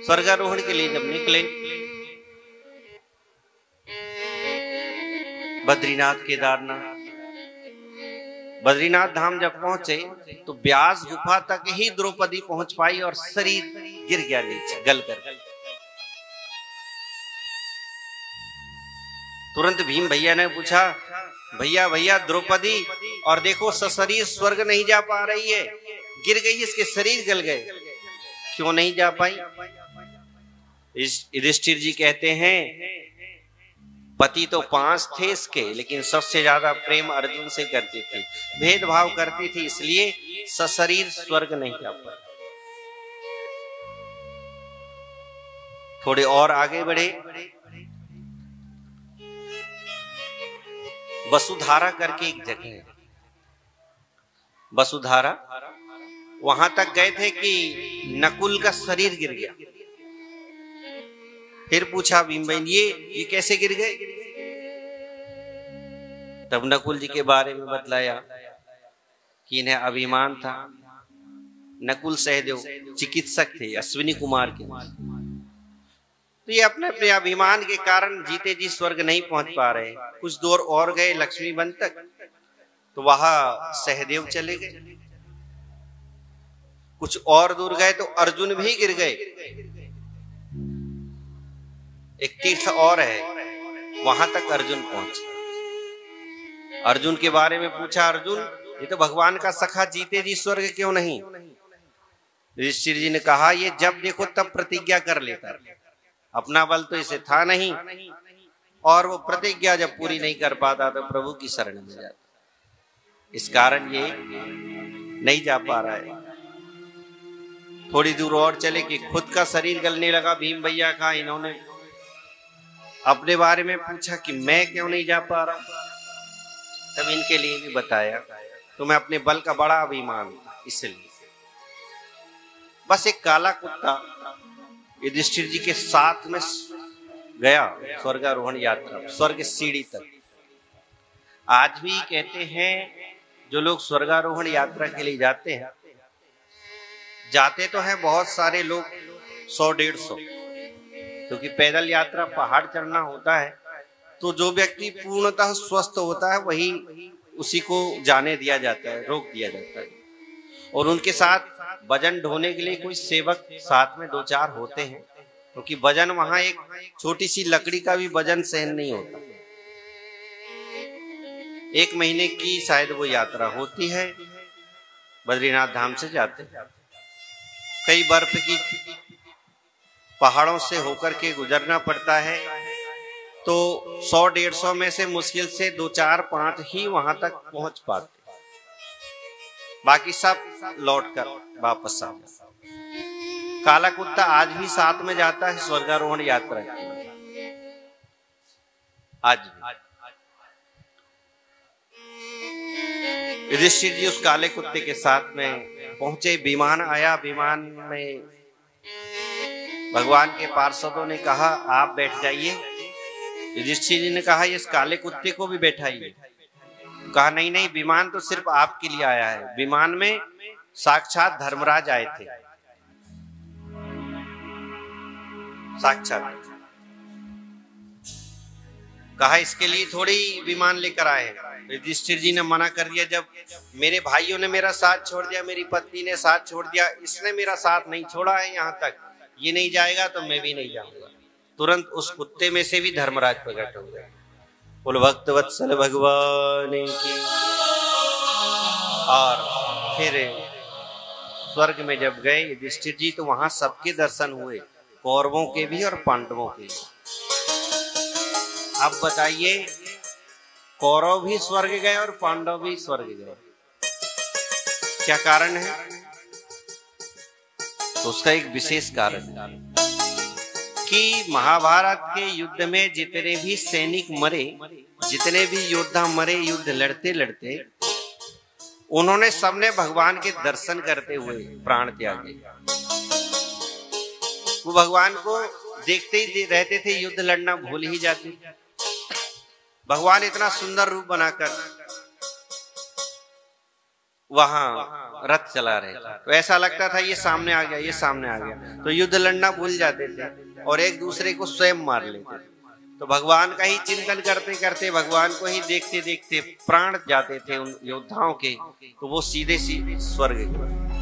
स्वर्गारोहण के लिए जब निकले, बद्रीनाथ केदारनाथ, बद्रीनाथ धाम जब पहुंचे तो व्यास गुफा तक ही द्रौपदी पहुंच पाई और शरीर गिर गया नीचे गल कर। तुरंत भीम भैया ने पूछा, भैया भैया द्रौपदी, और देखो सशरीर स्वर्ग नहीं जा पा रही है, गिर गई, इसके शरीर गल गए, क्यों नहीं जा पाई? युधिष्ठिर जी कहते हैं पति तो 5 थे इसके, लेकिन सबसे ज्यादा प्रेम अर्जुन से करती थी, भेदभाव करती थी, इसलिए सशरीर स्वर्ग नहीं जा पाई। थोड़े और आगे बढ़े, वसुधारा करके एक जगह है, वसुधारा, वहां तक गए थे कि नकुल का शरीर गिर गया। फिर पूछा भीम बहन ये कैसे गिर गए? तब नकुल जी के बारे में बतलाया कि इन्हें अभिमान था। नकुल सहदेव चिकित्सक थे, अश्विनी कुमार के, तो ये अपने अपने अभिमान के कारण जीते जी स्वर्ग नहीं पहुंच पा रहे। कुछ दूर और गए लक्ष्मी वन तक, तो वहां सहदेव चले गए। कुछ और दूर गए तो अर्जुन भी गिर गए। एक तीर्थ और है, वहां तक अर्जुन पहुंचे। अर्जुन के बारे में पूछा, अर्जुन ये तो भगवान का सखा, जीते जी स्वर्ग क्यों नहीं? युधिष्ठिर जी ने कहा, ये जब देखो तब प्रतिज्ञा कर लेता, अपना बल तो इसे था नहीं, और वो प्रतिज्ञा जब पूरी नहीं कर पाता तो प्रभु की शरण में जाता, इस कारण ये नहीं जा पा रहा है। थोड़ी दूर और चले कि खुद का शरीर गलने लगा भीम भैया का। इन्होंने अपने बारे में पूछा कि मैं क्यों नहीं जा पा रहा, तब इनके लिए भी बताया, तो मैं अपने बल का बड़ा अभिमान था, इसलिए। बस एक काला कुत्ता युधिष्ठिर जी के साथ में गया स्वर्गारोहण यात्रा, स्वर्ग सीढ़ी तक। आज भी कहते हैं जो लोग स्वर्गारोहण यात्रा के लिए जाते हैं, जाते तो हैं बहुत सारे लोग, 100-150, क्योंकि पैदल यात्रा पहाड़ चढ़ना होता है, तो जो व्यक्ति पूर्णतः स्वस्थ होता है वही उसी को जाने दिया जाता है, रोक दिया जाता है। और उनके साथ वजन ढोने के लिए कोई सेवक साथ में 2-4 होते हैं, क्योंकि वजन वहां एक छोटी सी लकड़ी का भी वजन सहन नहीं होता। 1 महीने की शायद वो यात्रा होती है, बद्रीनाथ धाम से जाते हैं। कई बर्फ की पहाड़ों से होकर के गुजरना पड़ता है, तो 100-150 में से मुश्किल से 2-4-5 ही वहां तक पहुंच पाते, बाकी सब लौट कर वापस आ जाते। काला कुत्ता आज भी साथ में जाता है स्वर्गारोहण यात्रा की, आज भी। युधिष्ठिर जी उस काले कुत्ते के साथ में पहुंचे, विमान आया, विमान में भगवान के पार्षदों ने कहा आप बैठ जाइए। युधिष्ठिर जी ने कहा इस काले कुत्ते को भी बैठाइए। कहा नहीं नहीं, विमान तो सिर्फ आपके लिए आया है। विमान में साक्षात धर्मराज आए थे, साक्षात। कहा इसके लिए थोड़ी विमान लेकर आए हैं। युधिष्ठिर जी ने मना कर दिया, जब मेरे भाइयों ने मेरा साथ छोड़ दिया, मेरी पत्नी ने साथ छोड़ दिया, इसने मेरा साथ नहीं छोड़ा है, यहाँ तक ये नहीं जाएगा तो मैं भी नहीं जाऊंगा। तुरंत उस कुत्ते में से भी धर्मराज प्रकट हो गए। बोल भक्त वत्सल भगवान की। और फिर स्वर्ग में जब गए युधिष्ठिर जी, तो वहां सबके दर्शन हुए, कौरवों के भी और पांडवों के भी। अब बताइए, कौरव भी स्वर्ग गए और पांडव भी स्वर्ग गए, क्या कारण है? तो उसका एक विशेष कारण है कि महाभारत के युद्ध में जितने भी सैनिक मरे, जितने भी योद्धा मरे युद्ध लड़ते लड़ते, उन्होंने सबने भगवान के दर्शन करते हुए प्राण त्यागे। वो भगवान को देखते ही रहते थे, युद्ध लड़ना भूल ही जाते। भगवान इतना सुंदर रूप बनाकर वहां रथ चला रहे थे। तो ऐसा लगता था ये सामने आ गया, ये सामने आ गया, तो युद्ध लड़ना भूल जाते थे और एक दूसरे को स्वयं मार लेते थे। तो भगवान का ही चिंतन करते करते, भगवान को ही देखते देखते प्राण जाते थे उन योद्धाओं के, तो वो सीधे सीधे स्वर्ग गए।